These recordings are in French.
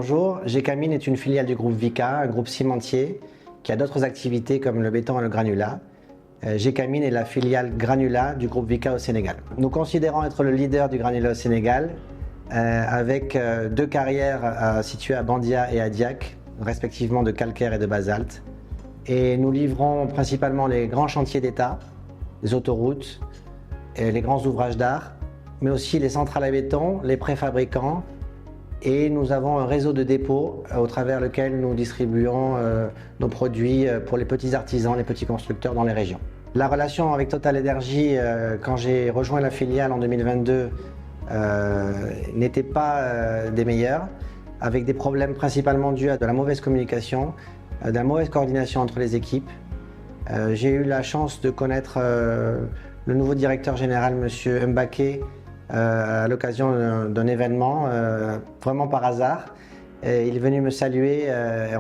bonjour. Gécamine est une filiale du groupe Vicat, un groupe cimentier qui a d'autres activités comme le béton et le granulat. Gécamine est la filiale granulat du groupe Vicat au Sénégal. Nous considérons être le leader du granulat au Sénégal avec deux carrières situées à Bandia et à Diack, respectivement de calcaire et de basalte. Et nous livrons principalement les grands chantiers d'État, les autoroutes, les grands ouvrages d'art, mais aussi les centrales à béton, les préfabricants. Et nous avons un réseau de dépôts au travers lequel nous distribuons nos produits pour les petits artisans, les petits constructeurs dans les régions. La relation avec Total Energy, quand j'ai rejoint la filiale en 2022, n'était pas des meilleures, avec des problèmes principalement dus à de la mauvaise communication, de la mauvaise coordination entre les équipes. J'ai eu la chance de connaître le nouveau directeur général, M. Mbaké, à l'occasion d'un événement, vraiment par hasard. Il est venu me saluer,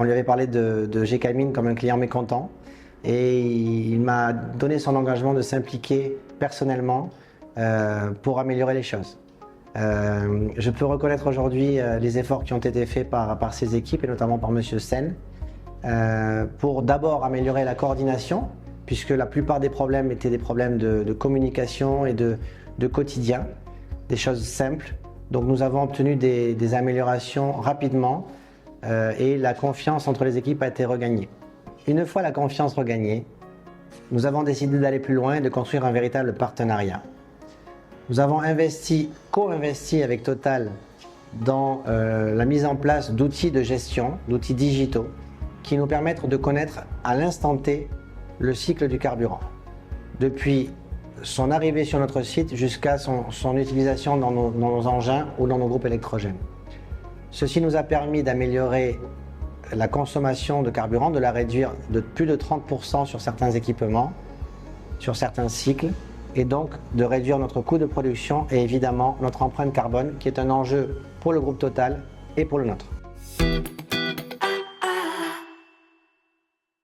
on lui avait parlé de Gécamine comme un client mécontent et il m'a donné son engagement de s'impliquer personnellement pour améliorer les choses. Je peux reconnaître aujourd'hui les efforts qui ont été faits par ces équipes et notamment par M. Sen pour d'abord améliorer la coordination puisque la plupart des problèmes étaient des problèmes de communication et de quotidien. Des choses simples. Donc nous avons obtenu des améliorations rapidement et la confiance entre les équipes a été regagnée. Une fois la confiance regagnée, nous avons décidé d'aller plus loin et de construire un véritable partenariat. Nous avons co-investi avec Total dans la mise en place d'outils de gestion, d'outils digitaux qui nous permettent de connaître à l'instant T le cycle du carburant. Depuis son arrivée sur notre site jusqu'à son utilisation dans nos engins ou dans nos groupes électrogènes. Ceci nous a permis d'améliorer la consommation de carburant, de la réduire de plus de 30% sur certains équipements, sur certains cycles, et donc de réduire notre coût de production et évidemment notre empreinte carbone qui est un enjeu pour le groupe Total et pour le nôtre.